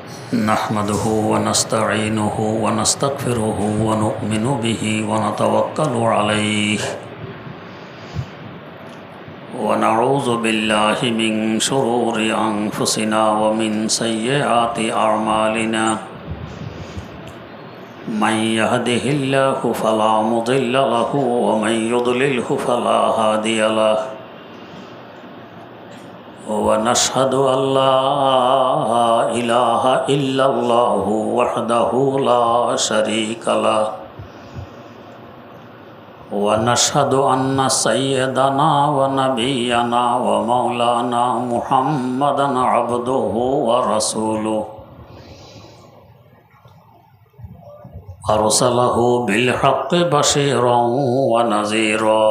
نحمده ونستعينه ونستغفره ونؤمن به ونتوكل عليه ونعوذ بالله من شرور أنفسنا ومن سيئات أعمالنا من يهده الله فلا مضل له ومن يضلله فلا هادي له ونشهد أن لا إله إلا الله وحده لا شريك له ونشهد أن سيدنا ونبينا ومولانا محمدا عبده ورسوله أرسله بالحق بشيرا ونذيرا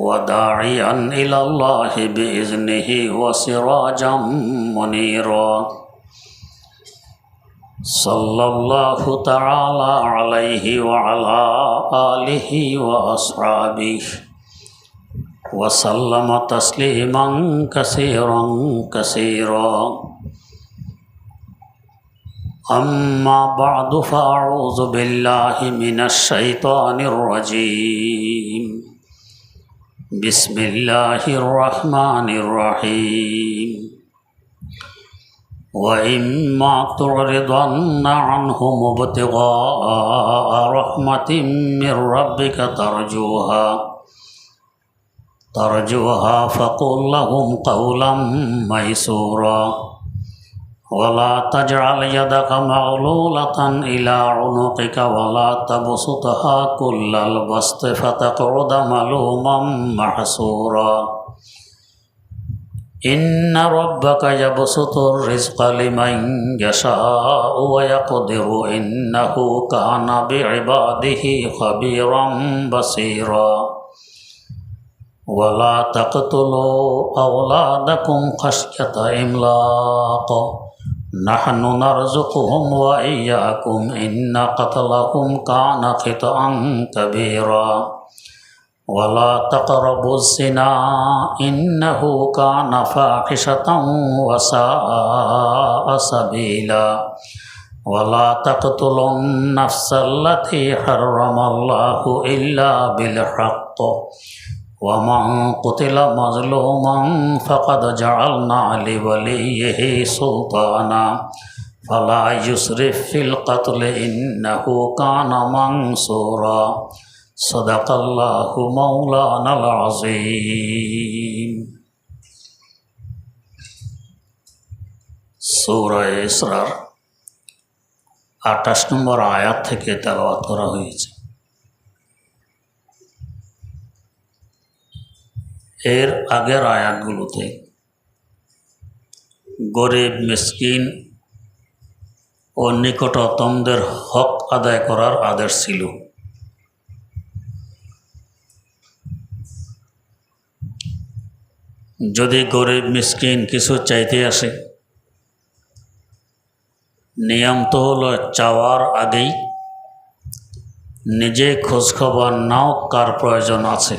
وداعيا إلى الله بإذنه وسراجا منيرا صلى الله تعالى عليه وعلى آله وأصحابه وسلم تسليما كثيرا كثيرا أما بعد فأعوذ بالله من الشيطان الرجيم بسم الله الرحمن الرحيم وإما تعرضن عنهم ابتغاء رحمة من ربك ترجوها فقل لهم قولا ميسورا ولا تجعل يدك مغلولة إلى عنقك ولا تبسطها كل البسط فتقعد ملوما محسورا إن ربك يبسط الرزق لمن يشاء ويقدر إنه كان بعباده خبيرا بصيرا ولا تقتلوا أولادكم خشية إملاق نحن نرزقهم وإياكم إن قتلهم كان خطأ كبيرا ولا تقربوا الزنا إنه كان فاحشة وساء سبيلا ولا تقتلوا النفس التي حرم الله إلا بالحق ومن قتل مظلوما فقد جعلنا لوليه سلطانا فلا يسرف في القتل إنه كان منصورا صدق الله مولانا العظيم সূরা ইসরার 28 নম্বর আয়াত থেকে তেলাওয়াত করা হয়েছে। এর আগের আয়াতগুলোতে গরিব মিসকিন ও নিকটতমদের হক আদায় করার আদেশ ছিল। যদি গরিব মিসকিন কিছু চাইতে আসে, নিয়ম তো হলো চাওয়ার আগেই নিজে খোঁজখবর নাও কার প্রয়োজন আছে,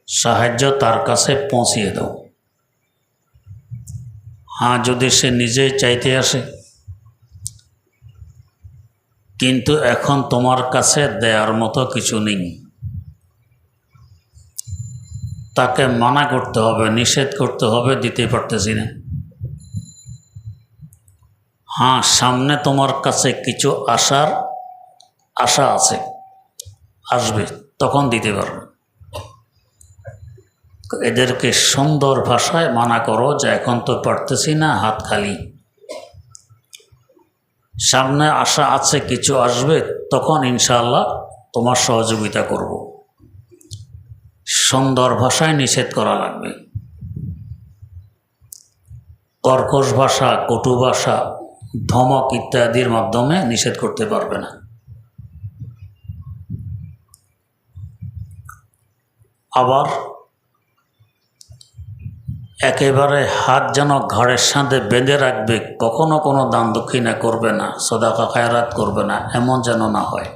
সাহায্য তার কাছে পৌঁছিয়ে দাও। হ্যাঁ, যদি সে নিজেই চাইতে আসে কিন্তু এখন তোমার কাছে দেওয়ার মতো কিছু নেই, তাকে মানা করতে হবে, নিষেধ করতে হবে, দিতে পারতেছি না। হ্যাঁ, সামনে তোমার কাছে কিছু আশা আছে, আসবে, তখন দিতে পারবে। এদেরকে সুন্দর ভাষায় মানা করো যে এখন তো পারতেছি না, হাত খালি, সামনে আশা আছে, কিছু আসবে, তখন ইনশাআল্লাহ তোমার সহযোগিতা করব। সুন্দর ভাষায় নিষেধ করা লাগবে। কর্কশ ভাষা, কটু ভাষা, ধমক ইত্যাদির মাধ্যমে নিষেধ করতে পারবে না। আবার একেবারে হাত যেন ঘাড়ের সাথে বেঁধে রাখবে, কখনো কোনো দান দক্ষিণা করবে না, সদাকা খায়রাত করবে না, এমন যেন না হয়।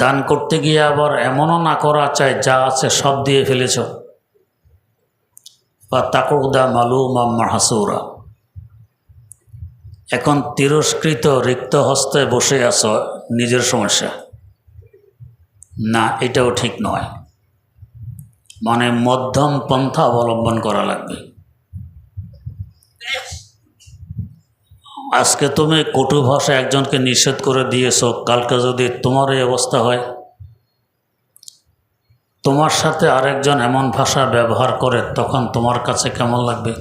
দান করতে গিয়ে আবার এমনও না করা চাই যা আছে সব দিয়ে ফেলেছ, বা তাকুদা মালুমা মাহসুরা। এখন তিরস্কৃত রিক্ত হস্তে বসে আছো, নিজের সমস্যা না, এটাও ঠিক নয়। মানে মধ্যম পন্থা অবলম্বন করা লাগবে। আজকে তুমি কটু ভাষা একজনকে নিষেধ করে দিয়েছো, কালকে যদি তোমার এই অবস্থা হয়, তোমার সাথে আরেকজন এমন ভাষা ব্যবহার করে, তখন তোমার কাছে কেমন লাগবে?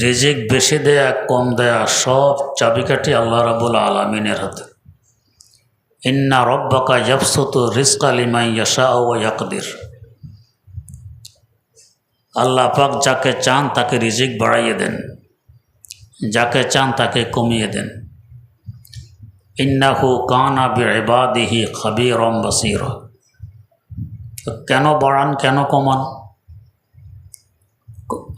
রিজিক বেশি দেয়া কম দেয়া সব চাবিকাঠি আল্লাহ রাব্বুল আলামিনের হাতে। ইন্না রব্বাকা ইয়াবসুতু রিজকা লিমান ইয়াশাউ ওয়া ইয়াকদির। আল্লাহ পাক যাকে চান তাকে রিজিক বাড়াইয়ে দেন, যাকে চান তাকে কমিয়ে দেন। ইন্নাহু কানা বিইবাদিহি খাবীরাম বাসীরা। কেন বাড়ান, কেন কমান?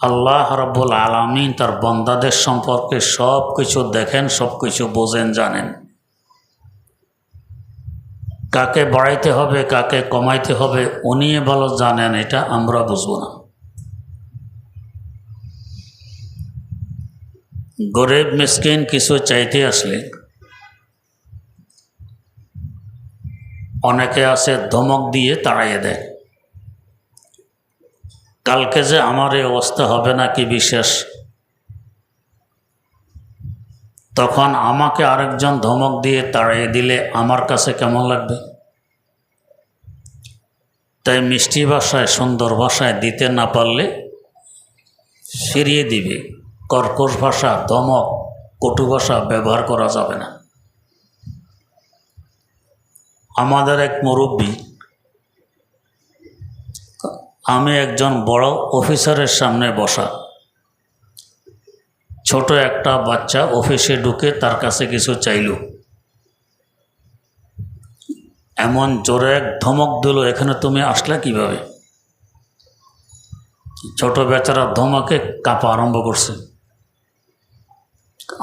আল্লাহ রাব্বুল আলামিন তার বান্দাদের সম্পর্কে সব কিছু দেখেন, সব কিছু বোঝেন, জানেন। কাকে বাড়াইতে হবে, কাকে কমাইতে হবে উনি ভালো জানেন, এটা আমরা বুঝব না। গরিব মিসকিন কিছু চাইতে আসলে অনেকে আছে ধমক দিয়ে তাড়াইয়ে দেয়। কালকে যে আমার এই অবস্থা হবে না কি বিশ্বাস? তখন আমাকে আরেকজন ধমক দিয়ে তাড়িয়ে দিলে আমার কাছে কেমন লাগবে? তাই মিষ্টি ভাষায়, সুন্দর ভাষায় দিতে না পারলে ফিরিয়ে দিবে। কর্কশ ভাষা, ধমক, কটু ভাষা ব্যবহার করা যাবে না। আমাদের এক মুরব্বী, আমি একজন বড় অফিসারের সামনে বসা, ছোট একটা বাচ্চা অফিসে ঢুকে তার কাছে কিছু চাইল, এমন জোরে এক ধমক দিল, এখানে তুমি আসলে কিভাবে? ছোট বেচারা ধমকে কাঁপা আরম্ভ করছে।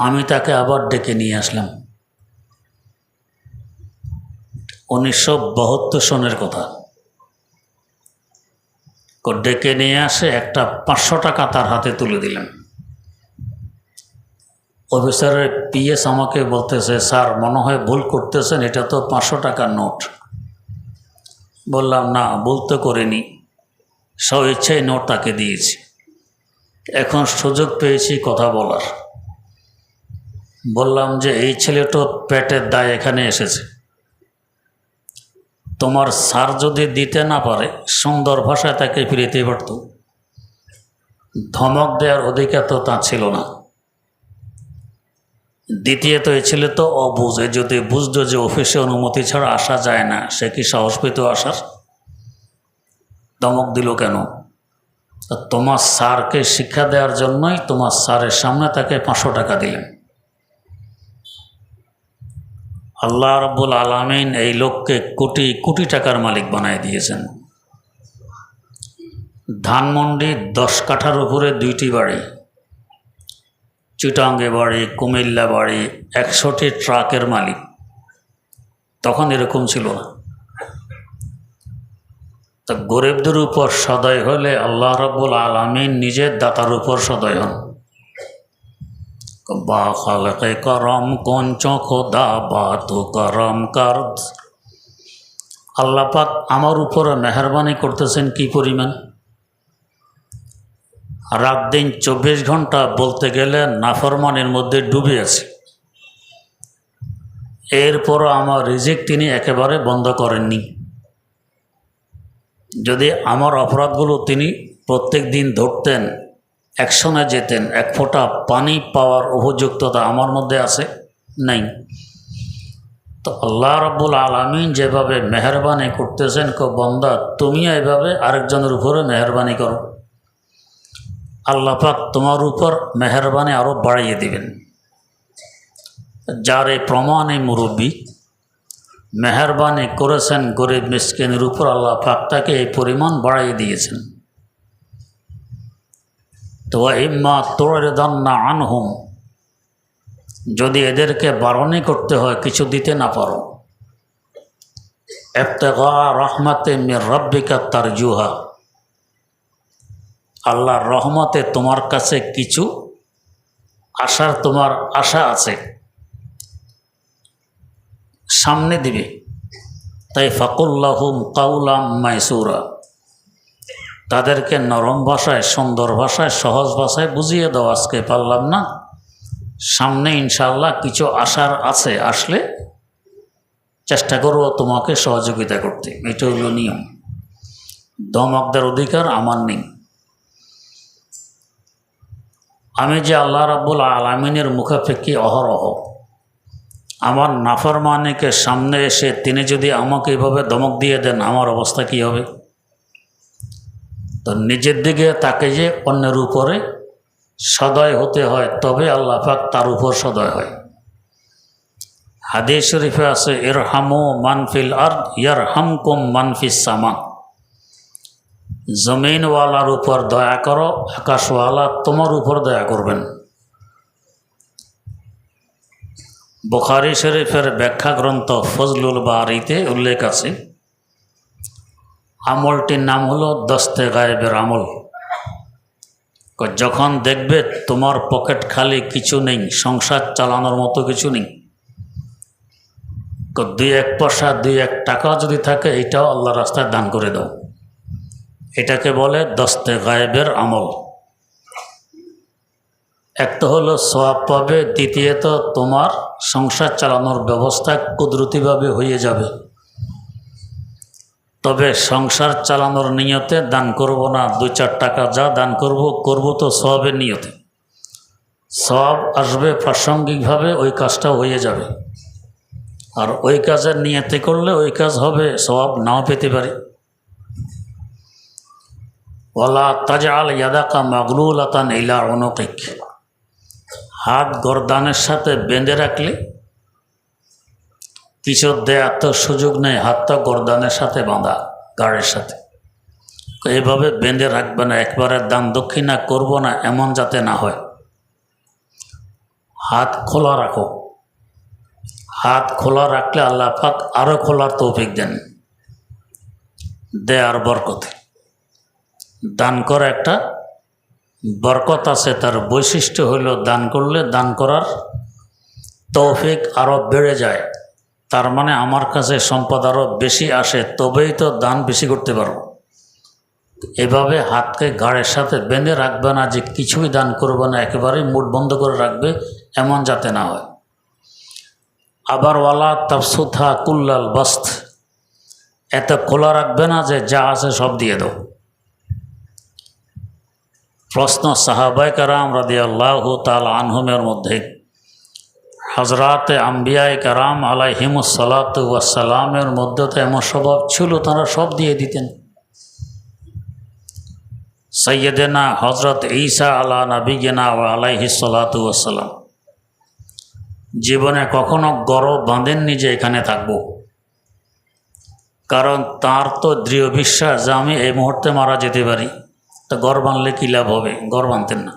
আমি তাকে আবার ডেকে নিয়ে আসলাম। 1972 সনের কথা। ডেকে নিয়ে আসে একটা 500 টাকা তার হাতে তুলে দিলাম। অফিসারের পিএস আমাকে বলতেছে, স্যার মনে হয় ভুল করতেছেন, এটা তো 500 টাকার নোট। বললাম, না, ভুল তো করিনি, সব ইচ্ছাই নোট তাকে দিয়েছি। এখন সুযোগ পেয়েছি কথা বলার। বললাম যে এই ছেলেটা পেটের দায় এখানে এসেছে, তোমার স্যার যদি দিতে না পারে সুন্দর ভাষায় তাকে ফিরিতে পারত, ধমক দেওয়ার অধিকার তো তা ছিল না। দ্বিতীয়ত এই ছেলে তো অবুঝে, যদি বুঝতো যে অফিসে অনুমতি ছাড়া আসা যায় না, সে কি সাহস পেত আসার? ধমক দিল কেন? তোমার স্যারকে শিক্ষা দেওয়ার জন্যই তোমার স্যারের সামনে তাকে 500 টাকা দিলেন। আল্লাহ রাব্বুল আলামিন এই লোককে কোটি কোটি টাকার মালিক বানায় দিয়েছেন। ধানমন্ডি 10 কাঠার উপরে 2টি বাড়ি, চিটাঙ্গে বাড়ি, কুমিল্লা বাড়ি, 100টি ট্রাকের মালিক। তখন এরকম ছিল না। তো গরিবদের উপর সদয় হলে আল্লাহ রাব্বুল আলামিন নিজের দাতার উপর সদয় হন। বা খালকে করম কঞ্চ খোদা বা তো করম কার। আল্লাহ পাক আমার উপরে মেহরবানি করতেছেন কি পরিমাণ। রাত দিন 24 ঘন্টা বলতে গেলে নাফরমানের মধ্যে ডুবে আছে, এরপরও আমার রিজিক তিনি একেবারে বন্ধ করেননি। যদি আমার অপরাধগুলো তিনি প্রত্যেক দিন ধরতেন, অ্যাকশনে যেতেন, এক ফোঁটা পানি পাওয়ার উপযুক্ততা আমার মধ্যে আছে নাই। তো আল্লাহ রাব্বুল আলামিন যেভাবে মেহরবানি করতেছেন, বান্দা তুমিও এভাবে আরেকজনের উপরে মেহরবানি করো, আল্লাহ পাক তোমার উপর মেহরবানি আরও বাড়িয়ে দিবেন। যার এই প্রমাণ এই মুরব্বী মেহরবানি করেছেন গরিব মিসকিনের উপর, আল্লাহ পাক তাকে এই পরিমাণ বাড়িয়ে দিয়েছেন। তো ইম্মা তুরিদান্না আনহুম, যদি এদেরকে বারণই করতে হয়, কিছু দিতে না পারো, ইবতিগা রাহমাতিন মির রাব্বিকা তারজুহা, আল্লাহর রহমতে তোমার কাছে কিছু আশার তোমার আশা আছে, সামনে দিবে। তাই ফাকুল্লাহুম কাউলাম মাইসুরা, তাদেরকে নরম ভাষায়, সুন্দর ভাষায়, সহজ ভাষায় বুঝিয়ে দাও, আজকে পারলাম না, সামনে ইনশাআল্লাহ কিছু আশার আছে, আসলে চেষ্টা করব তোমাকে সহযোগিতা করতে। এটা হলো নিয়ম। ধমকদের অধিকার আমার নেই। আমি যে আল্লাহ রাব্বুল আলামিনের মুখাপেক্ষী অহরহ, আমার নাফরমানিকে সামনে এসে তিনি যদি আমাকে এভাবে ধমক দিয়ে দেন, আমার অবস্থা কী হবে? তো নিজের দিকে তাকে যে অন্যের উপরে সদয় হতে হয়, তবে আল্লাহ পাক তার উপর সদয় হয়। হাদিস শরীফে আছে, ইরহামু মানফিল আরদ ইয়ারহামকুম মানফিস সামা, জমিনওয়ালার উপর দয়া করো, আকাশওয়ালা তোমার উপর দয়া করবেন। বুখারী শরীফের ব্যাখ্যা গ্রন্থ ফজলুল বারীতে উল্লেখ আছে, আমলটির নাম হলো দস্তে গায়েবের আমল। যখন দেখবে তোমার পকেট খালি, কিছু নেই, সংসার চালানোর মতো কিছু নেই, দুই এক পয়সা, দুই এক টাকা যদি থাকে, এটাও আল্লাহ রাস্তায় দান করে দাও। এটাকে বলে দস্তে গায়েবের আমল। এক তো হলো সওয়াব পাবে, দ্বিতীয়ত তোমার সংসার চালানোর ব্যবস্থা কুদরতিভাবে হয়ে যাবে। তবে সংসার চালানোর নিয়তে দান করব না, দুই চার টাকা যা দান করব তো সওয়াবের নিয়তে। সওয়াব আসবে প্রাসঙ্গিকভাবে, ওই কাজটা হয়ে যাবে। আর ওই কাজের নিয়তে করলে ওই কাজ হবে, সওয়াব নাও পেতে পারি। ওয়ালা তাজআল ইয়াদাকা মাগলুলাতান ইলা উনুকিক, হাত গর্দানের সাথে বেঁধে রাখলে কিছু দেয়ার তো সুযোগ নেই, হাতটা গর্দানের সাথে বাঁধা, গাড়ির সাথে। এইভাবে বেঁধে রাখবে না, একবারে দান দক্ষিণা করব না এমন যাতে না হয়। হাত খোলা রাখো। হাত খোলা রাখলে আল্লাহ পাক আরও খোলার তৌফিক দেন, দেয়ার বরকতে। দান করা একটা বরকত আছে, তার বৈশিষ্ট্য হইল দান করলে দান করার তৌফিক আরও বেড়ে যায়। তার মানে আমার কাছে সম্পদ আরও বেশি আসে, তবেই তো দান বেশি করতে পারবো। এভাবে হাতকে ঘাড়ের সাথে বেঁধে রাখবে না যে কিছুই দান করবে না, একেবারেই মুঠ বন্ধ করে রাখবে, এমন যাতে না হয়। আবার ওয়ালা তাবসুতহা কুল্লাল বাস্ত, এত খোলা রাখবে না যে যা আছে সব দিয়ে দাও। প্রশ্ন, সাহাবায়ে কেরাম রাদিয়াল্লাহু তাআলা আনহুমের মধ্যে হযরতে আম্বিয়ায়ে কেরাম আলাইহিমুস সালাতু ওয়াস সালামের মধ্যে তো এমন স্বভাব ছিল, তারা সব দিয়ে দিতেন। সাইয়্যিদানা হযরত ঈসা আলা নবিয়িনা ওয়া আলাইহিস সালাতু ওয়াস সালাম জীবনে কখনো গর্ব বাঁধেননি যে এখানে থাকব, কারণ তার তো দৃঢ় বিশ্বাস যে আমি এই মুহূর্তে মারা যেতে পারি, তো ঘর বাঁধলে কী লাভ হবে, ঘর বাঁধতেন না।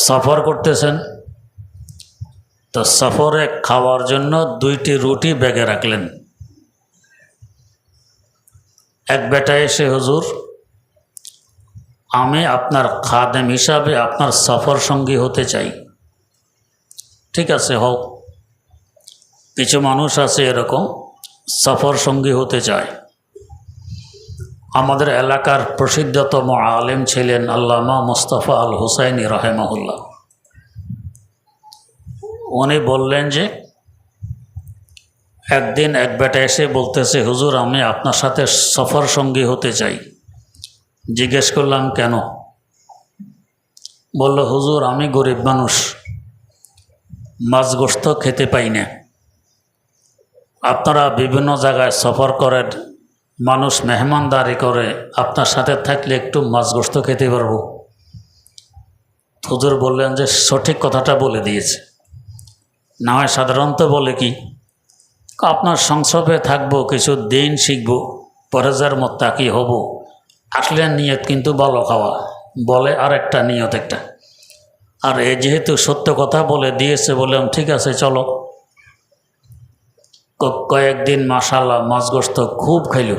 সফর করতেছেন, তো সফরে খাওয়ার জন্য 2টি রুটি ব্যাগে রাখলেন। এক বেটা এসে, হুজুর আমি আপনার খাদেম হিসাবে আপনার সফর সঙ্গী হতে চাই। ঠিক আছে, হোক। কিছু মানুষ আছে এরকম, সফর সঙ্গী হতে চায়। আমাদের এলাকার প্রসিদ্ধতম আলেম ছিলেন আল্লামা মুস্তাফা আল হুসাইনি রাহেমাহুল্লাহ। উনি বললেন যে একদিন এক বেটা এসে বলতেছে, হুজুর আমি আপনার সাথে সফর সঙ্গী হতে চাই। জিজ্ঞেস করলাম কেন? বলল, হুজুর আমি গরিব মানুষ, মাছ গোশত খেতে পাই না। আপনারা বিভিন্ন জায়গায় সফর করেন, মানুষ মেহমানদারি করে, আপনার সাথে থাকলে একটু মাছ গোশত খেতে পারবো। হুজুর বললেন যে সঠিক কথাটা বলে দিয়েছে। না হয় সাধারণত বলে কি, আপনার সংস্রবে থাকবো, কিছু দিন শিখবো, পরেজের মোত্তাকি হব, আসলে নিয়ত কিন্তু ভালো খাওয়া, বলে আর একটা নিয়ত একটা। আর এ যেহেতু সত্য কথা বলে দিয়েছে, বললাম ঠিক আছে চলো। কয়েকদিন মাশাআল্লাহ মাছ গোশত খুব খাইল।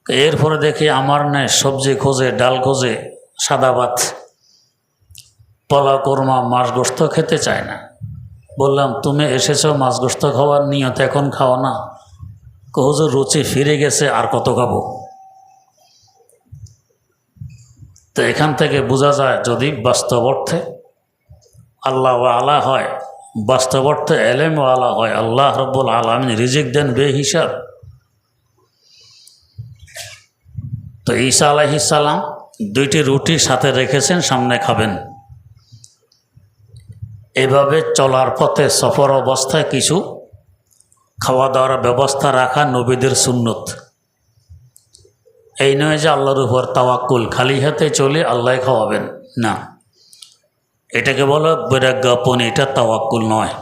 এরপরে দেখি আমার নেই সবজি খোঁজে, ডাল খোঁজে, সাদা ভাত, পোলাও কোরমা, মাছ গোস্ত খেতে চায় না। বললাম তুমি এসেছো মাছ গোস্ত খাওয়ার নিয়ত, এখন খাও না। হুজুর রুচি ফিরে গেছে, আর কত খাবো। তো এখান থেকে বোঝা যায় যদি বাস্তব অর্থে আল্লাহ আলা হয়, বাস্তব অর্থে এলেম আলা হয়, আল্লাহ রব্বুল আলামিন রিজিক দেন বেহিসাব। তো ঈসা আলাইহিস সালাম 2টি রুটি সাথে রেখেছেন, সামনে খাবেন। এভাবে চলার পথে সফর অবস্থায় কিছু খাওয়া দাওয়ার ব্যবস্থা রাখা নবীদের সুন্নত। এই নয় যে আল্লাহর উপর তাওয়াক্কুল, খালি হাতে চলে আল্লাহ খাওয়াবেন, না, এটাকে বলে বৈরাগ্যপন, এটা তাওয়াক্কুল নয়।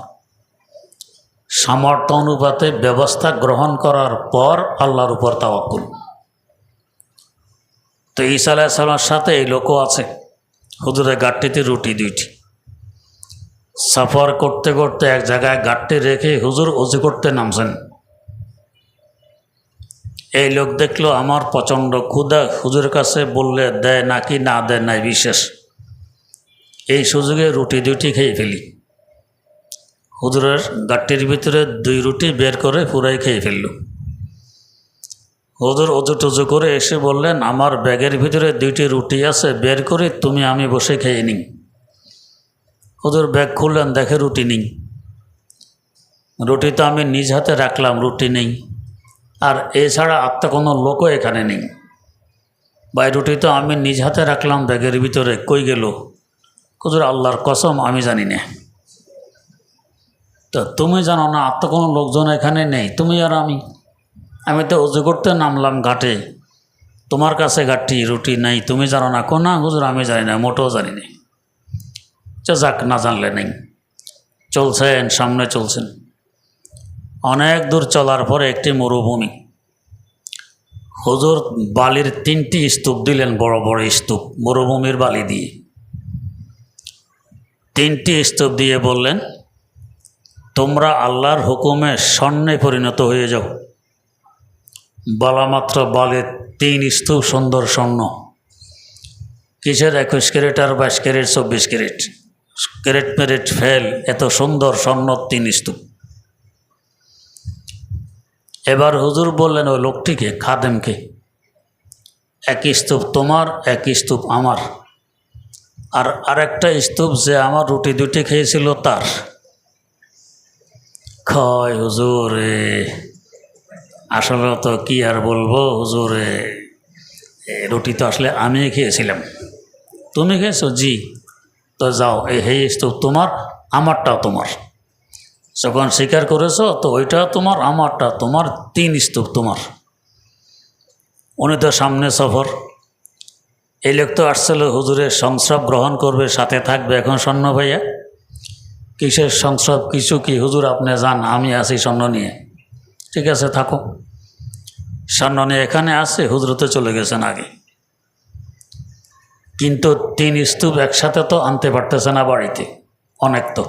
সামর্থ্য অনুপাতে ব্যবস্থা গ্রহণ করার পর আল্লাহর উপর তাওয়াক্কুল। তো ঈসা আলাইহিস সালামের সাথে এই লোকও আছে। হুজুরের গাঁটটিতে রুটি 2টি। সফর করতে করতে এক জায়গায় গাঁটটি রেখে হুজুর ওযু করতে নামছেন। এই লোক দেখলো আমার প্রচণ্ড ক্ষুধা, হুজুরের কাছে বললে দেয় নাকি না দেয় নাই বিশেষ। এই সুযোগে রুটি 2টি খেয়ে ফেলি। হুজুরের গাঁটটির ভিতরে 2 রুটি বের করে পুরাই খেয়ে ফেলল। হুজুর ওযু টুজু করে এসে বললেন আমার ব্যাগের ভিতরে 2টি রুটি আছে, বের করে তুমি আমি বসে খেয়ে নিই। হুজুর ব্যাগ খুললেন, দেখে রুটি নেই। রুটি তো আমি নিজ হাতে রাখলাম, রুটি নেই। আর এছাড়া আর তো কোনো লোকও এখানে নেই। ভাই রুটি তো আমি নিজ হাতে রাখলাম ব্যাগের ভিতরে, কই গেল? হুজুর আল্লাহর কসম আমি জানি না। তো তুমি জানো না? আর তো কোনো লোকজন এখানে নেই, তুমি আর আমি তো ওযু করতে নামলাম ঘাটে, তোমার কাছে ঘাটটি রুটি নাই, তুমি জানো না? কোন না হুজুর আমি জানি না, মোটেও জানি না। যাক, না জানলে নেই। চলছেন, সামনে চলছেন। অনেক দূর চলার পরে একটি মরুভূমি। হুজুর বালির 3টি স্তূপ দিলেন, বড় বড় স্তূপ, মরুভূমির বালি দিয়ে 3টি স্তূপ দিয়ে বললেন তোমরা আল্লাহর হুকুমে স্বর্ণে পরিণত হয়ে যাও। বলা মাত্র বালির 3 স্তূপ সুন্দর স্বর্ণ। কিসের 21 ক্যারেট আর 22 ক্যারেট 24 ক্যারেট, ক্যারেট প্যারেট ফেল, এত সুন্দর স্বর্ণ 3 স্তূপ। এবার হুজুর বললেন ওই লোকটিকে, খাদেমকে, 1 স্তূপ তোমার, 1 স্তূপ আমার, আর আরেকটা স্তূপ যে আমার রুটি 2টি খেয়েছিল তার। কয় হুজুরে আসলে তো কি আর বলবো হুজুরে, রুটি তো আসলে আমি খেয়েছিলাম। তুমি খেয়েছো? জি। তো যাও, এই স্তূপ তোমার, আমারটাও তোমার। যখন স্বীকার করেছো তো ওইটা তোমার, আমারটা তোমার, 3 স্তূপ তোমার। উনি তো সামনে সফর। এই লোক তো আসছিল হুজুরের সংস্রব গ্রহণ করবে, সাথে থাকবে। এখন স্বর্ণ ভাইয়া কিসের সংস্রব, কিছু কি? হুজুর আপনি যান, আমি আছি স্বর্ণ নিয়ে। ঠিক আছে থাকো। স্বর্ণ নিয়ে এখানে আসে, হুজুরতে চলে গেছেন আগে। কিন্তু 3 স্তূপ একসাথে তো আনতে পারতেছে না বাড়িতে, অনেক তো।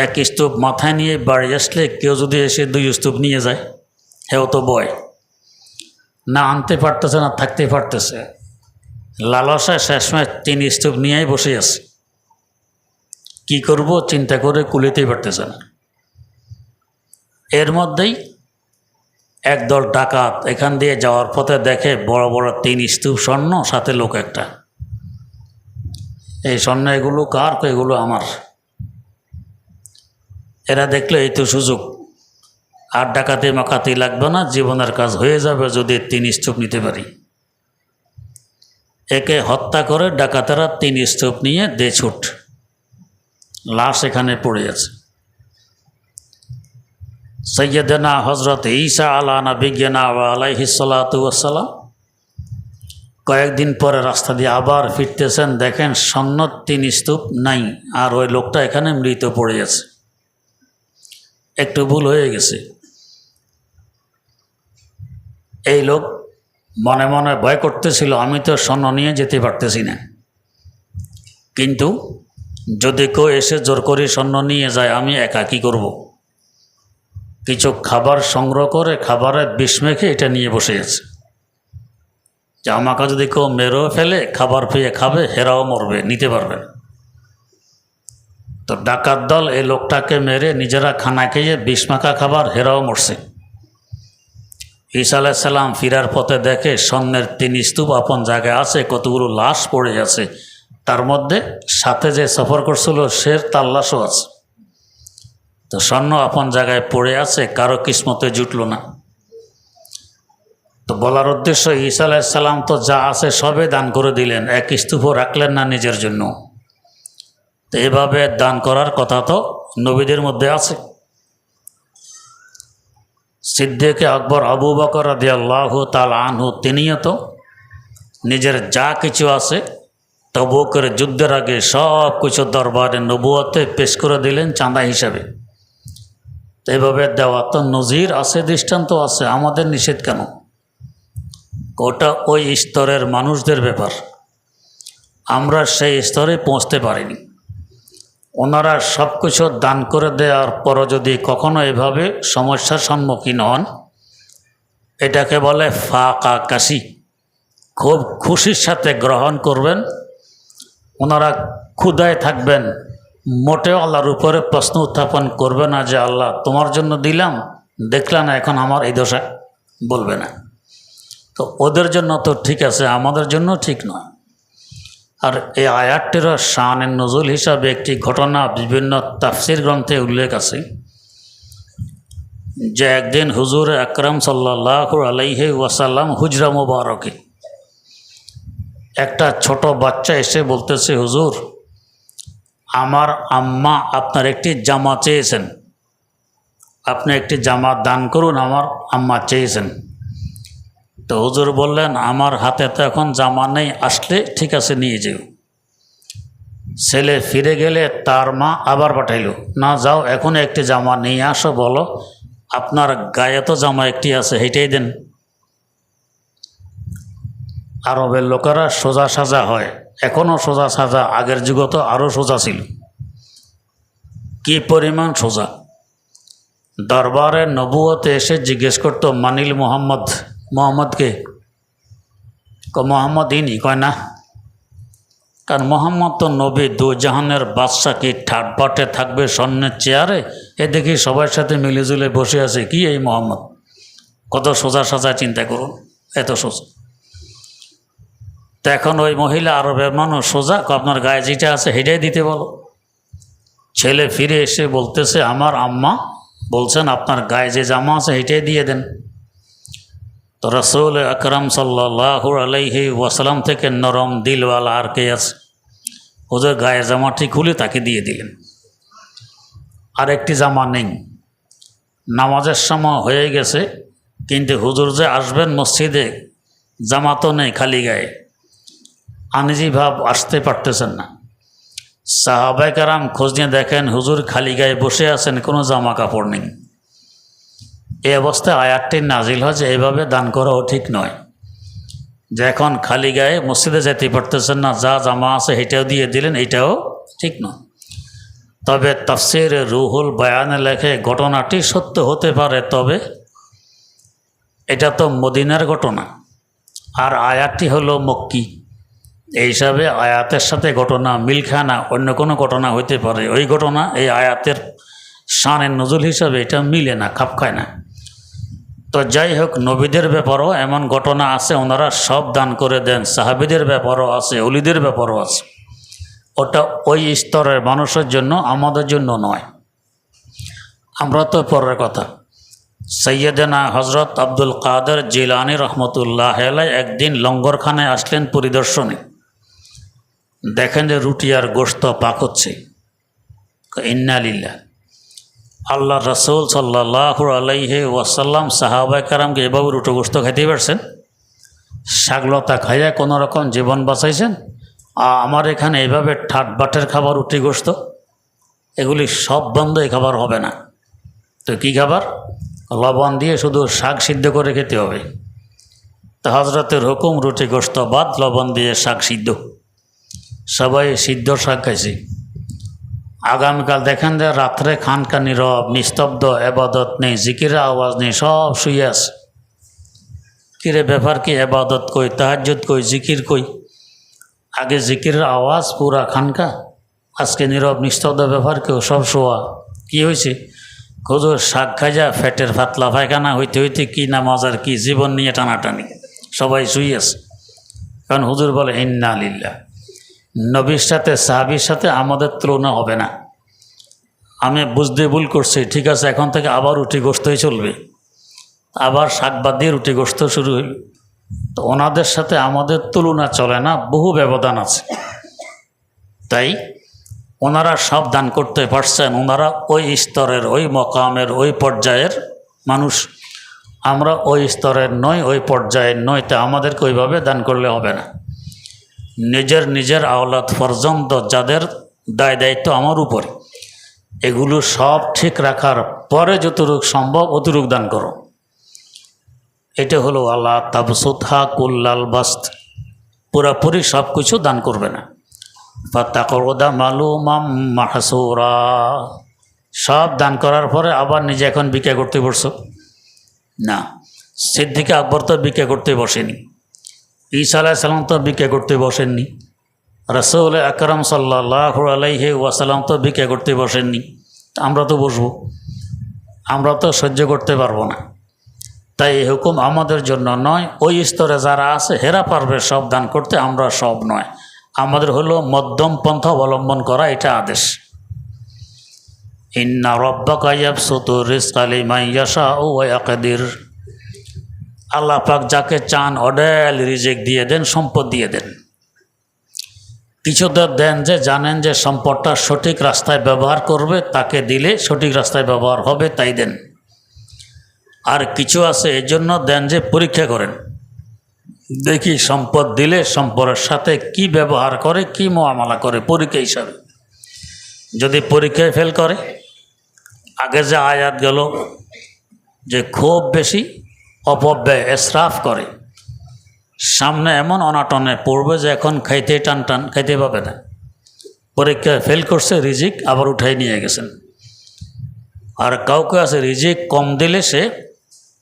1 স্তূপ মাথায় নিয়ে বাড়ি আসলে কেউ যদি এসে 2 স্তূপ নিয়ে যায়, হেও তো বয় না, আনতে পারতেছে না, থাকতে পারতেছে। লালসায় শেষমেশ 3 স্তূপ নিয়েই বসে আছে। কি করব চিন্তা করে কুলিতেই পারতেছে না। এর মধ্যেই একদল ডাকাত এখান দিয়ে যাওয়ার পথে দেখে বড় বড় 3 স্তূপ স্বর্ণ, সাথে লোক একটা। এই স্বর্ণ এগুলো কার? এগুলো আমার। এরা দেখলো এই তো সুযোগ, আর ডাকাতি মাকাতি লাগবে না, জীবনের কাজ হয়ে যাবে যদি 3 স্তূপ নিতে পারি। একে হত্যা করে ডাকাতেরা 3 স্তূপ নিয়ে দে ছুট। লাশ এখানে পড়ে আছে। সৈয়দনা হজরত ঈসা আলা নবিয়্যিনা ওয়া আলাইহিস সালাতু ওয়াস সালাম কয়েকদিন পরে রাস্তা দিয়ে আবার ফিরতেছেন, দেখেন স্বর্ণ 3 স্তূপ নাই, আর ওই লোকটা এখানে মৃত পড়ে আছে। একটু ভুল হয়ে গেছে। এই লোক মনে মনে ভয় করতেছিল, আমি তো স্বর্ণ নিয়ে যেতে পারতেছি না, কিন্তু যদি কেউ এসে জোর করে স্বর্ণ নিয়ে যায় আমি একা কী করব? কিছু খাবার সংগ্রহ করে খাবারের বিষ মেখে এটা নিয়ে বসে আছে যে আমাকে যদি কেউ মেরেও ফেলে খাবার পেয়ে খাবে, হেরাও মরবে, নিতে পারবে না। তো ডাকাত দল এই লোকটাকে মেরে নিজেরা খানা খেয়ে বিষ মাখা খাবার, হেরাও মরছে। ঈসা আলাইহিস সালাম ফিরার পথে দেখে স্বর্ণের 3 স্তূপ আপন জায়গায় আছে, কতগুলো লাশ পড়ে আছে, তার মধ্যে সাথে যে সফর করছিল তার লাশও আছে। তো স্বর্ণ আপন জায়গায় পড়ে আছে, কারো কিসমতে জুটল না। তো বলার উদ্দেশ্য, ঈসা আলাইহিস সালাম তো যা আছে সবে দান করে দিলেন, এক স্তূপও রাখলেন না নিজের জন্য। তো এভাবে দান করার কথা তো নবীদের মধ্যে আছে। সিদ্দিকে আকবর আবু বকর রাদিয়াল্লাহু তাআলা আনহু তিনিও তো নিজের যা কিছু আছে তবুকের যুদ্ধের আগে সব কিছু দরবারে নবুয়তে পেশ করে দিলেন চাঁদা হিসাবে। তো এভাবে দেওয়া তো নজির আছে, দৃষ্টান্ত আছে, আমাদের নিষেধ কেন? ওটা ওই স্তরের মানুষদের ব্যাপার, আমরা সেই স্তরে পৌঁছতে পারিনি। ওনারা সব কিছু দান করে দেওয়ার পরও যদি কখনো এভাবে সমস্যার সম্মুখীন হন, এটাকে বলে ফাঁকা কাশি। খুব খুশির সাথে গ্রহণ করবেন। ওনারা ক্ষুধায় থাকবেন, মোটেও আল্লাহর উপরে প্রশ্ন উত্থাপন করবে না যে আল্লাহ তোমার জন্য দিলাম, দেখলাম না এখন আমার এই দশা, বলবে না। তো ওদের জন্য তো ঠিক আছে, আমাদের জন্য ঠিক নয়। আর এই আয়াতটির শানের নজুল হিসাবে একটি ঘটনা বিভিন্ন তাফসির গ্রন্থে উল্লেখ আছে যে একদিন হুজুর আকরাম সাল্লাল্লাহু আলাইহি ওয়াসাল্লাম হুজরা মুবারকে একটা ছোট বাচ্চা এসে বলতেছে, হুজুর আমার আম্মা আপনার একটি জামা চেয়েছেন, আপনি একটি জামা দান করুন, আমার আম্মা চেয়েছেন। তো হুজুর বললেন, আমার হাতে তো এখন জামা নেই, আসলে ঠিক আছে নিয়ে যেও। ছেলে ফিরে গেলে তার মা আবার পাঠাইল, না যাও এখন একটি জামা নিয়ে আসো, বলো আপনার গায়ে তো জামা একটি আছে, হেঁটেই দেন। আরবের লোকেরা সোজা সাজা হয়, এখনও সোজা সাজা, আগের যুগে তো আরও সোজা ছিল। কি পরিমাণ সোজা! দরবারে নবুয়তে এসে জিজ্ঞেস করতো, মানিল মোহাম্মদকে? মোহাম্মদ ইনি? কয় না, কারণ মোহাম্মদ তো নবী, দু জাহানের বাদশা, কি ঠাটবাটে থাকবে স্বর্ণের চেয়ারে? এ দেখি সবার সাথে মিলেজুলে বসে আছে, কি এই মোহাম্মদ? কত সোজা সাজা, চিন্তা করুন, এত সোজা। তো এখন ওই মহিলা আরবের মানুষ সোজা, আপনার গায়ে যেটা আছে হেঁটাই দিতে বলো। ছেলে ফিরে এসে বলতেছে, আমার আম্মা বলছেন আপনার গায়ে যে জামা আছে হেঁটাই দিয়ে দেন। তো রাসূল আকরাম সাল্লাল্লাহু আলাইহি ওয়াসাল্লাম থেকে নরম দিলওয়ালা আর কে আছে? হুজুর গায়ের জামাটি খুলে তাকে দিয়ে দিলেন। আর একটি জামা নেই, নামাজের সময় হয়ে গেছে, কিন্তু হুজুর যে আসবেন মসজিদে, জামা তো নেই, খালি গায়ে। আনিজি ভাব, আসতে পারতেছেন না। সাহাবায়ে কেরাম খোঁজ নিয়ে দেখেন হুজুর খালি গায়ে বসে আছেন, কোনো জামা কাপড় নেই। এই অবস্থায় আয়াতটি নাজিল হয় যে এইভাবে দান করাও ঠিক নয়, যে এখন খালি গায়ে মসজিদে যেতে পারতেছেন না, যা জামা আছে এটাও দিয়ে দিলেন, এটাও ঠিক নয়। তবে তাফসিরে রুহুল বায়ানে লেখে ঘটনাটি সত্য হতে পারে, তবে এটা তো মদিনার ঘটনা, আর আয়াতটি হলো মক্কি। এই হিসাবে আয়াতের সাথে ঘটনা মিল খায় না, অন্য কোনো ঘটনা হইতে পারে, ওই ঘটনা এই আয়াতের শানের নজুল হিসাবে এটা মিলে না, খাপ খায় না। তো যাই হোক, নবীদের ব্যাপারও এমন ঘটনা আছে, ওনারা সব দান করে দেন। সাহাবীদের ব্যাপারও আছে, ওলিদের ব্যাপারও আছে। ওটা ওই স্তরের মানুষের জন্য, আমাদের জন্য নয়। আমরা তো পরের কথা। সৈয়দনা হজরত আব্দুল কাদের জিলানী রহমতুল্লাহ আলাইহি একদিন লঙ্গরখানায় আসলেন পরিদর্শনে। দেখেন যে রুটি আর গোশত পাক হচ্ছে। ইন্না লিল্লাহ। আল্লাহ রসুল সাল্লাল্লাহু আলাইহি ওয়াসাল্লাম সাহাবায়ে কেরামকে এভাবে রুটি গোশত খাইতে পারছেন? শাকলতা খাইয়া কোনো রকম জীবন বাঁচাইছেন? আমার এখানে এইভাবে ঠাট বাটের খাবার, রুটি গোশত, এগুলি সব বন্ধ, এই খাবার হবে না। তো কী খাবার? লবণ দিয়ে শুধু শাক সিদ্ধ করে খেতে হবে। তো হজরতের হুকুম, রুটি গোশত বাদ, লবণ দিয়ে শাক সিদ্ধ। সবাই সিদ্ধ শাক খাইছে। আগামীকাল দেখেন যে রাত্রে খানকা নীরব, নিস্তব্ধ, এবাদত নেই, জিকিরের আওয়াজ নেই, সব শুয়ে আছে। কিরে ব্যাপার কি? এবাদত কই, তাহাজ্জুদ কই, জিকির কই? আগে জিকিরের আওয়াজ পুরা খানকা, আজকে নীরব নিস্তব্ধ, ব্যাপার কেউ সব শোয়া। কি হয়েছে? হুজুর শাক খাজা ফ্যাটের পাতলা পায়খানা হইতে হইতে কি নামাজ আর কি জীবন নিয়ে টানাটানি, সবাই শুয়ে আছে। কারণ হুজুর বলে ইন্না লিল্লাহ, নবীর সাথে সাহাবীর সাথে আমাদের তুলনা হবে না। আমি বুঝতে ভুল করছি, ঠিক আছে, এখন থেকে আবার রুটি গোশতই চলবে, আবার শাক বাদ দিয়ে রুটি গোশত শুরু হইল। তো ওনাদের সাথে আমাদের তুলনা চলে না, বহু ব্যবধান আছে। তাই ওনারা সব দান করতে পারছেন, ওনারা ওই স্তরের, ওই মকামের, ওই পর্যায়ের মানুষ। আমরা ওই স্তরের নই, ওই পর্যায়ের নই, তা আমাদেরকে ওইভাবে দান করলে হবে না। নিজের আওলাদ পর্যন্ত যাদের দায় দায়িত্ব আমার উপরে, এগুলো সব ঠিক রাখার পরে যতটুক সম্ভব অতটুক দান করো। এটা হলো আল্লাহ তাবসুতহা কুল্লাল বাস্ত, পুরাপুরি সব কিছু দান করবে না। ফাতাকরুদা মালুমাম মাহসুরা, সব দান করার পরে আবার নিজে এখন ভিক্ষা করতে বসছো না। সিদ্দিক আকবর তো ভিক্ষা করতে বসেনি, ঈসা আলাইহিস সালাম তো ভিক্ষা করতে বসেননি, রাসূল আকরাম সাল্লাল্লাহু আলাইহি ওয়াসাল্লাম তো ভিক্ষা করতে বসেননি। আমরা তো বসবো? আমরা তো সহ্য করতে পারবো না। তাই এই হুকুম আমাদের জন্য নয়, ওই স্তরে যারা আছে হেরা পারবে সব দান করতে, আমরা সব নয়। আমাদের হলো মধ্যম পন্থা অবলম্বন করা, এটা আদেশ। ইন্না রাব্বাকা ইয়াবসুতু রিজকা লিমান ইয়াশাউ ওয়া ইয়াকদির, আল্লাহ পাক যাকে চান অডেল রিজিক দিয়ে দেন, সম্পদ দিয়ে দেন। কিছুদের দেন যে জানেন যে সম্পদটা সঠিক রাস্তায় ব্যবহার করবে, তাকে দিলে সঠিক রাস্তায় ব্যবহার হবে, তাই দেন। আর কিছু আছে এই জন্য দেন যে পরীক্ষা করেন, দেখি সম্পদ দিলে সম্পদের সাথে কি ব্যবহার করে, কি মুআমালা করে, পরীক্ষা হিসাবে। যদি পরীক্ষায় ফেল করে, আগে যে আয়াত গেল যে খুব বেশি অপব্যয় এসরাফ করে, সামনে এমন অনাটনে পড়বে যে এখন খাইতে টান খাইতে পাবে না। পরীক্ষায় ফেল করছে, রিজিক আবার উঠাই নিয়ে গেছেন। আর কাউকে আছে রিজিক কম দিলে সে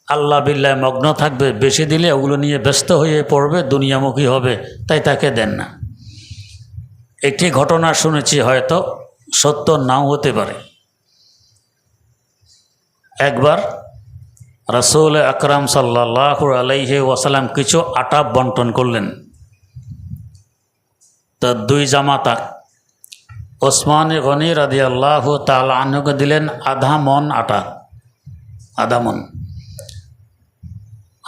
আল্লাহ বিল্লাহ মগ্ন থাকবে, বেশি দিলে ওগুলো নিয়ে ব্যস্ত হয়ে পড়বে, দুনিয়ামুখী হবে, তাই তাকে দেন না। একটি ঘটনা শুনেছি, হয়তো সত্য নাও হতে পারে। একবার রাসূল আকরাম সাল্লাল্লাহু আলাইহি ওয়াসাল্লাম কিছু আটা বন্টন করলেন। তা দুই জামাতা ওসমান গনি রাদিয়াল্লাহু তাআলা আনহুকে দিলেন আধা মন আটা, আধা মন।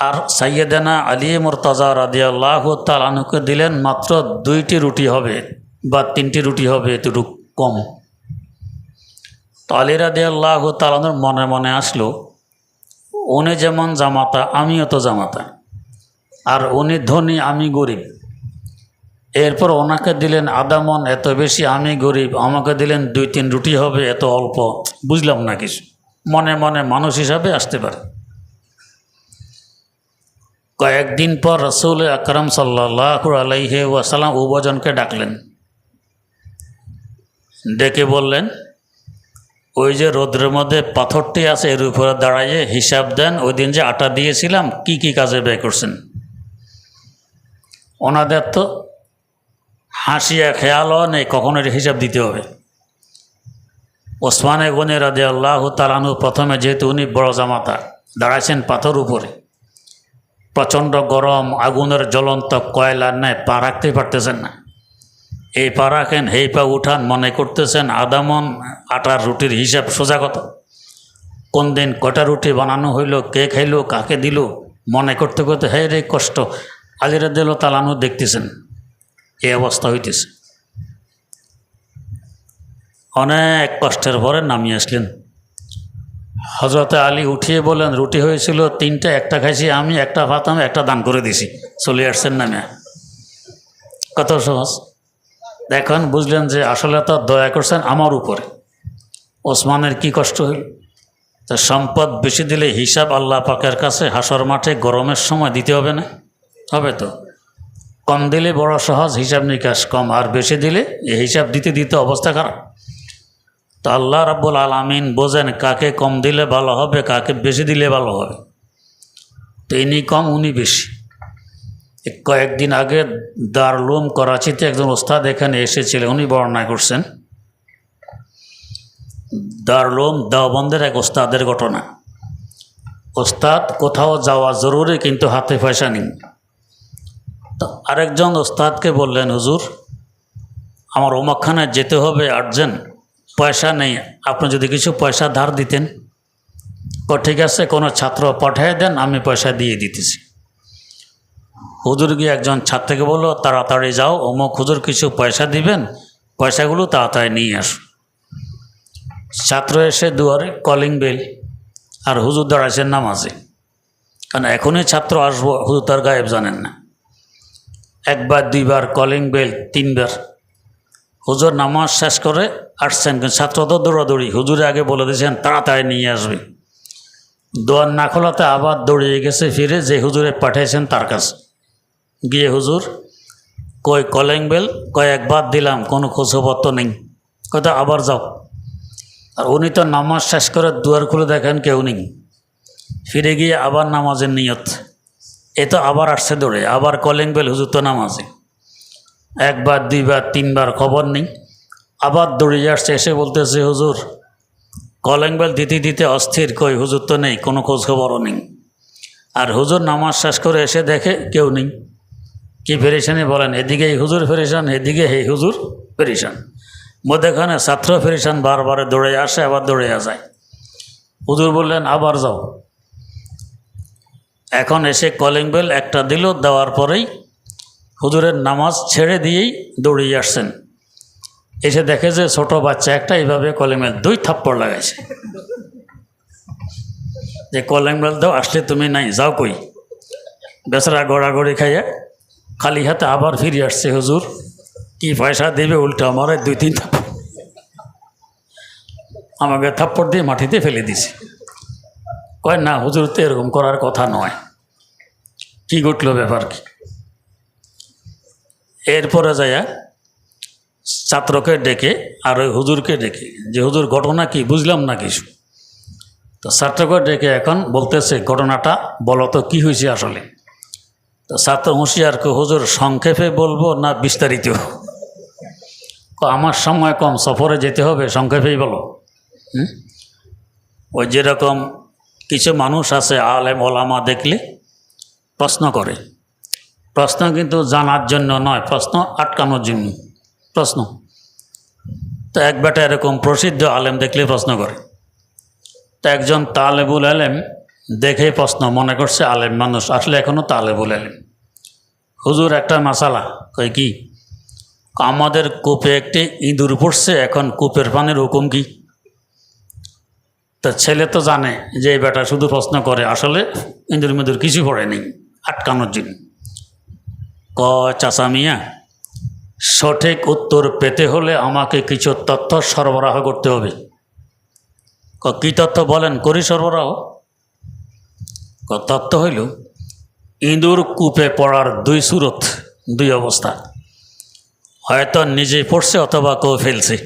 আর সাইয়েদানা আলী মুর্তজা রাদিয়াল্লাহু তাআলা আনহুকে দিলেন মাত্র 2টি রুটি হবে বা 3টি রুটি হবে, এতটুকু কম। তো আলী রাদিয়াল্লাহু তাআলা আনহুর মনে মনে আসলো, উনি যেমন জামাতা আমিও তো জামাতা, আর উনি ধনী আমি গরিব, এরপর ওনাকে দিলেন আধা মন, এত বেশি, আমি গরিব, আমাকে দিলেন 2-3 রুটি হবে, এত অল্প, বুঝলাম না কিছু। মনে মনে মানুষ হিসাবে আসতে পারে। কয়েকদিন পর রাসূল আকরাম সাল্লাল্লাহু আলাইহি ওয়াসাল্লাম উভয়জনকে ডাকলেন, ডেকে বললেন, ওই যে রোদ্রের মধ্যে পাথরটি আছে, এর উপরে দাঁড়াইয়ে হিসাব দেন, ওই দিন যে আটা দিয়েছিলাম কি কি কাজে ব্যয় করছেন। ওনাদের তো হাসিয়া খেয়ালও নেই কখন এর হিসাব দিতে হবে। ওসমান গনি রাদিয়াল্লাহু তাআলা আনহু প্রথমে, যেহেতু উনি বড় জামাতা, দাঁড়াইছেন পাথর উপরে, প্রচণ্ড গরম, আগুনের জ্বলন্ত কয়লার ন্যায় পা রাখতে পারতেছেন না। এই পা রাখেন, এই পা উঠান, মনে করতেছেন আধা মন আটার রুটির হিসাব সোজা কথা। কোন দিন কটা রুটি বানানো হইল, কে খাইল, কাকে দিল, মনে করতে করতে হে রে কষ্ট। আলী রাদিয়াল্লাহু তাআলা আনহু দেখতেছেন এই অবস্থা হইতেছে। অনেক কষ্টের পরে নামিয়ে আসলেন। হযরতে আলী উঠিয়ে বলেন, রুটি হয়েছিল 3টা, একটা খাইছি আমি, একটা ভাত আমি, একটা দান করে দিছি, চলে আসছেন নামে। কত সহজ। এখন বুঝলেন যে আসলে তো দয়া করছেন আমার উপরে। ওসমানের কি কষ্ট হইল। তা সম্পদ বেশি দিলে হিসাব আল্লাহ পাকের কাছে হাসর মাঠে গরমের সময় দিতে হবে না? হবে তো। কম দিলে বড় সহজ, হিসাব নিকাশ কম, আর বেশি দিলে এই হিসাব দিতে দিতে অবস্থা খারাপ। তো আল্লাহ রাব্বুল আলামিন বোঝেন কাকে কম দিলে ভালো হবে, কাকে বেশি দিলে ভালো হবে। তো ইনি কম উনি বেশি। কয়েকদিন আগে দারুল করাচিতে একজন ওস্তাদ এখানে এসেছিলেন, উনি বর্ণনা করছেন দারুল দেওবন্দের এক ওস্তাদের ঘটনা। ওস্তাদ কোথাও যাওয়া জরুরি, কিন্তু হাতে পয়সা নেই। তো আরেকজন ওস্তাদকে বললেন, হুজুর আমার অমুকখানে যেতে হবে আর্জেন্ট, পয়সা নেই, আপনি যদি কিছু পয়সা ধার দিতেন। ঠিক আছে, কোনো ছাত্র পাঠিয়ে দেন, আমি পয়সা দিয়ে দিতেছি। হুজুর গিয়ে একজন ছাত্রকে বলল, তাড়াতাড়ি যাও, অমুক হুজুর কিছু পয়সা দিবেন, পয়সাগুলো তাড়াতাড়ি নিয়ে আসো। ছাত্র এসে দুয়ারে কলিং বেল, আর হুজুর দাঁড়াইছেন নামাজে। কারণ এখনই ছাত্র আসবো, হুজুর তার গায়েব জানেন না। একবার দুইবার কলিং বেল, তিনবার। হুজুর নামাজ শেষ করে আসছেন, কিন্তু ছাত্র তো দৌড়াদৌড়ি, হুজুরে আগে বলে দিয়েছেন তাড়াতাড়ি নিয়ে আসবে। দোয়ার না খোলাতে আবার দৌড়িয়ে গেছে ফিরে, যে হুজুরে পাঠিয়েছেন তার কাছে গিয়ে, হুজুর কই কলিং বেল, কয়েকবার দিলাম, কোনো খোঁজখবর তো নেই। কত আবার যাও। আর উনি তো নামাজ শেষ করে দুয়ার খুলে দেখেন কেউ নেই। ফিরে গিয়ে আবার নামাজের নিয়ত, এ তো আবার আসছে দৌড়ে, আবার কলিং বেল, হুজুর তো নামাজে। একবার দুইবার তিনবার খবর নেই, আবার দৌড়িয়ে আসছে, এসে বলতেছে হুজুর কলিং বেল দিতে দিতে অস্থির, কই হুজুর তো নেই, কোনো খোঁজখবরও নেই। আর হুজুর নামাজ শেষ করে এসে দেখে কেউ নেই। কি পেরেশানি বলেন, এদিকে এই হুজুর পেরেশান, এদিকে এই হুজুর পেরেশান, মধ্যেখানে ছাত্র পেরেশান, বারবার দৌড়ে আসে আবার দৌড়ে যায়। হুজুর বললেন আবার যাও। এখন এসে কলিং বেল একটা দিল, দেওয়ার পরেই হুজুরের নামাজ ছেড়ে দিয়েই দৌড়িয়ে আসছেন। এসে দেখে যে ছোট বাচ্চা একটা এইভাবে কলিং বেল 2 থাপ্পড় লাগাইছে, যে কলিং বেল দাও, আসলে তুমি নাই, যাও কই। বেচারা গড়াগড়ি খাইয়া খালি হাতে আবার ফিরে আসছে। হুজুর কি পয়সা দেবে, উল্টা আমারে 2-3 থাপ্পড়, আমাকে থাপ্পড় দিয়ে মাটিতে ফেলে দিছে। কয় না হুজুর তো এরকম করার কথা নয়। কি ঘটল, ব্যাপার কি? এরপরে যাইয়া ছাত্রকে ডেকে আর ওই হুজুরকে ডেকে, যে হুজুর ঘটনা কি, বুঝলাম না কিছু। তো ছাত্রকে ডেকে এখন বলতেছে ঘটনাটা বলো তো কী হয়েছে আসলে। তো ছাত্র হুঁশিয়ারকে, হুজুর সংক্ষেপে বলবো না বিস্তারিত? আমার সময় কম, সফরে যেতে হবে, সংক্ষেপেই বলো। ওই যেরকম কিছু মানুষ আছে আলেম ওলামা দেখলে প্রশ্ন করে, প্রশ্ন কিন্তু জানার জন্য নয়, প্রশ্ন আটকানোর জন্য প্রশ্ন। তো এক বেটা এরকম প্রসিদ্ধ আলেম দেখলে প্রশ্ন করে। তো একজন তালেবুল আলেম দেখে প্রশ্ন, মনে করছে আলেম মানুষ, আসলে এখনও তালেবুল আলেম। হুজুর একটা মাসালা, কই কি? আমাদের কূপে একটি ইঁদুর পড়ছে, এখন কূপের পানির হুকুম কি? তো ছেলে তো জানে যে এই বেটা শুধু প্রশ্ন করে, আসলে ইঁদুর মিঁদুর কিছু পড়েনি, আটকানোর জন্য। চাচা মিয়া, সঠিক উত্তর পেতে হলে আমাকে কিছু তথ্য সরবরাহ করতে হবে। কী তথ্য বলেন, করি সরবরাহ? তথ্য হইল ইঁদুর কূপে পড়ার 2 সুরত, 2 অবস্থা, হয়তো নিজে পড়ছে অথবা কেউ ফেলছে,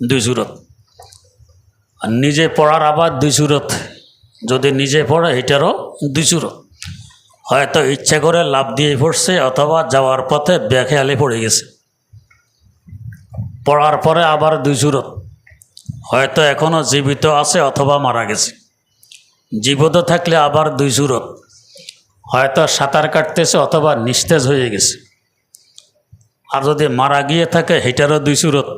2 সুরত। আর নিজে পড়ার আবার 2 সুরত, যদি নিজে পড়ে এটারও 2 সুরত, হয়তো ইচ্ছা করে লাভ দিয়ে পড়ছে অথবা যাওয়ার পথে বেখেয়ালে পড়ে গেছে। পড়ার পরে আবার 2 সুরত, হয়তো এখনও জীবিত আছে অথবা মারা গেছে। জীবিত থাকলে আবার 2 সুরত, হয়তো সাঁতার কাটতেছে অথবা নিস্তেজ হয়ে গেছে। আর যদি মারা গিয়ে থাকে হেটারও 2 সুরত,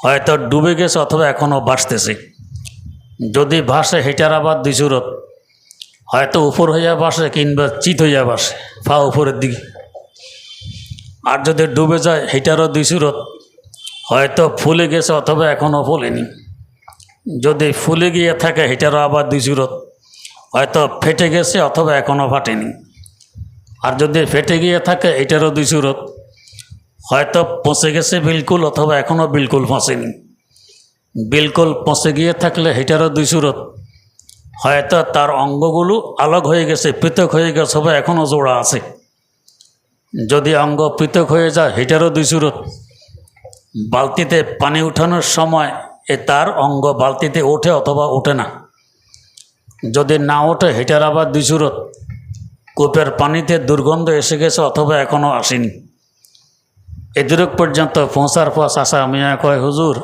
হয়তো ডুবে গেছে অথবা এখনও ভাসতেছে। যদি ভাসে হেটার আবার 2 সুরত, হয়তো উপর হইয়া ভাসে কিংবা চিত হইয়া ভাসে, পা উপরের দিকে। আর যদি ডুবে যায় হেটারও 2 সুরত, হয়তো ফুলে গেছে অথবা এখনও ফুলেনি। যদি ফুলে গিয়ে থাকে হেটারও আবার 2 সুরত, হয়তো ফেটে গেছে অথবা এখনও ফাটেনি। আর যদি ফেটে গিয়ে থাকে এটারও 2 সুরত, হয়তো পচে গেছে বিলকুল অথবা এখনও বিলকুল পচেনি। বিলকুল পচে গিয়ে থাকলে এটারও 2 সুরত, হয়তো তার অঙ্গগুলো আলাগ হয়ে গেছে, পৃথক হয়ে গেছে, বা এখনও জোড়া আছে। যদি অঙ্গ পৃথক হয়ে যায় এটারও 2 সুরত। বালতিতে পানি উঠানোর সময় তার অঙ্গ বালতিতে ওঠে অথবা ওঠে না। যদি না ওঠে হেঁটার আবার দুই সুরত, কূপের পানিতে দুর্গন্ধ এসে গেছে অথবা এখনও আসেনি। এদুরক পর্যন্ত পৌঁছার পর চাচা মিয়া কয়, হুজুর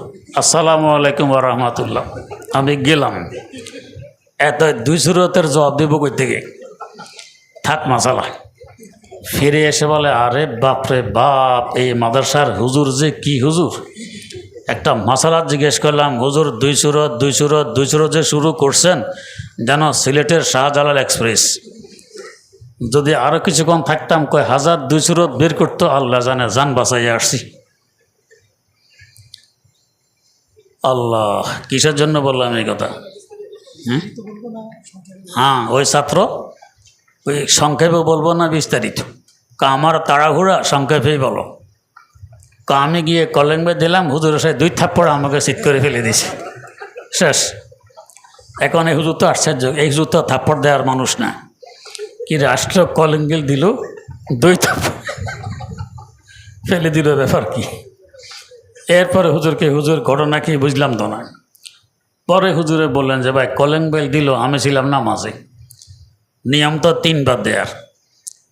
আসসালামু আলাইকুম রহমতুল্লাহ। আমি গেলাম, এত দুই সুরতের জবাব দেব কই থেকে, থাক মাসালা। ফিরে এসে বলে, আরে বাপরে বাপ, এই মাদ্রাসার হুজুর যে কি হুজুর। একটা মাসালা জিজ্ঞেস করলাম, হুজুর দুই সুরত যে শুরু করছেন যেন সিলেটের শাহজালাল এক্সপ্রেস। যদি আরও কিছুক্ষণ থাকতাম কয় 1002 সুরত বের করতো, আল্লাহ জানে, জান বাঁচাইয়া আসছি। আল্লাহ, কিসের জন্য বললাম এই কথা? হ্যাঁ, ওই ছাত্র, ওই সংক্ষেপে বলবো না বিস্তারিত, আমার তাড়াহুড়া, সংক্ষেপেই বলো। আমি গিয়ে কলিং বেল দিলাম, হুজুর এসে 2 থাপ্পড় আমাকে চিৎ করে ফেলে দিয়েছে, শেষ। এখন এই হুজুর তো আশ্চর্য, এই হুজুর তো থাপ্পড় দেওয়ার মানুষ না, কি রাষ্ট্র কলিং বেল দিল, 2 থাপ্পড় ফেলে দিল, ব্যাপার কি? এরপরে হুজুরকে, হুজুর ঘটনা কি বুঝলাম তো না। পরে হুজুরে বললেন যে ভাই কলিং বেল দিল, আমি ছিলাম নামাজে, নিয়ম তো 3 বার দেয়ার,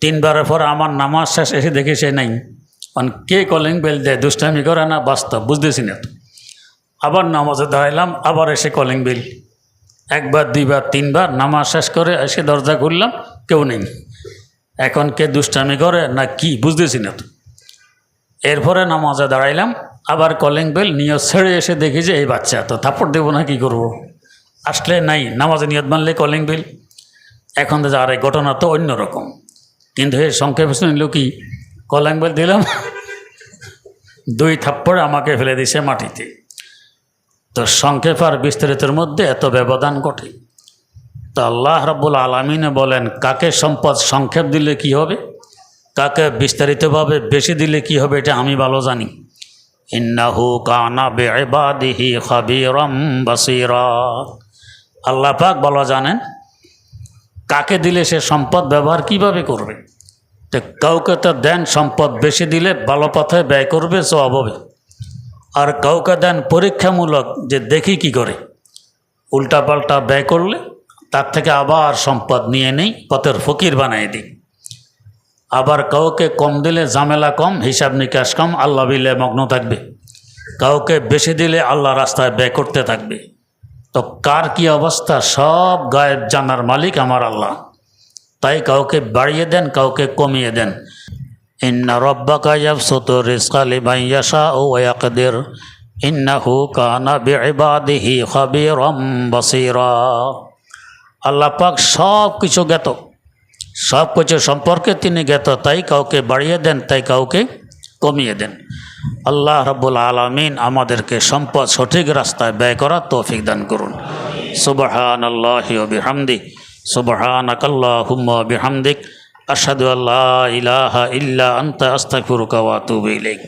3 বারের পর আমার নামাজ শেষ, এসে দেখি সে নাই। কারণ কে কলিং বেল দেয়, দুষ্টামি করে না বাস্তব, বুঝতেছি না তো। আবার নামাজে দাঁড়াইলাম, আবার এসে কলিং বেল, 1 বার 2 বার 3 বার, নামাজ শেষ করে এসে দরজা খুললাম, কেউ নেই। এখন কে দুষ্টামি করে না কি বুঝতেছি না তো। এরপরে নামাজে দাঁড়াইলাম, আবার কলিং বেল, নিয়ত ছেড়ে এসে দেখি যে এই বাচ্চা, তো থাপ্পড় দেবো না কি করবো, আসলে নাই, নামাজে নিয়ত মানলে কলিং বেল। এখন তো আর এই ঘটনা তো অন্যরকম, কিন্তু এই সংক্ষেপে শুনল কি, কলিং বেল দিলাম, 2 থাপ্পড় আমাকে ফেলে দিছে মাটিতে। তো সংক্ষেপ আর বিস্তারিতের মধ্যে এত ব্যবধান ঘটে। তো আল্লাহ রাব্বুল আলামিনে বলেন, কাকে সম্পদ সংক্ষেপ দিলে কি হবে, কাকে বিস্তারিতভাবে বেশি দিলে কি হবে, এটা আমি ভালো জানি। ইন্নাহু কানা বিইবাদিহি খাবীরাম বাসীরা। আল্লাহ পাক ভালো জানেন কাকে দিলে সে সম্পদ ব্যবহার কিভাবে করবে। তো কাউকে তো দেন সম্পদ বেশি দিলে ভালো পথে ব্যয় করবে, সওয়াব হবে। আর কাউকে দেন পরীক্ষামূলক, যে দেখি কি করে, উল্টাপাল্টা ব্যয় করলে তার থেকে আবার সম্পদ নিয়ে নেই, পথের ফকির বানাই দিই। আবার কাউকে কম দিলে ঝামেলা কম, হিসাব নিকাশ কম, আল্লাহ বিলে মগ্ন থাকবে। কাউকে বেশি দিলে আল্লাহ রাস্তায় ব্যয় করতে থাকবে। তো কার কি অবস্থা, সব গায়েব জানার মালিক আমার আল্লাহ। তাই কাউকে বাড়িয়ে দেন, কাউকে কমিয়ে দেন। ইন্না রব্বাকা ইয়াবসুতু রিজকা লিমান ইয়াশাউ ওয়া ইয়াকদির ইন্নাহু কানা বিইবাদিহি খাবীরাম বাসীরা। আল্লাহ পাক সব কিছু জ্ঞাত, সব কিছু সম্পর্কে তিনি জ্ঞাত, তাই কাউকে বাড়িয়ে দেন, তাই কাউকে কমিয়ে দেন। আল্লাহ রাব্বুল আলামিন আমাদেরকে সম্পদ সঠিক রাস্তায় ব্যয় করার তৌফিক দান করুন। সুবহানাল্লাহি ওয়া বিহামদিহি, সুবহানাকাল্লাহুম্মা ওয়া বিহামদিক, আশহাদু আল্লা ইলাহা ইল্লা আনতা আস্তাগফিরুকা ওয়া আতুবু ইলাইক।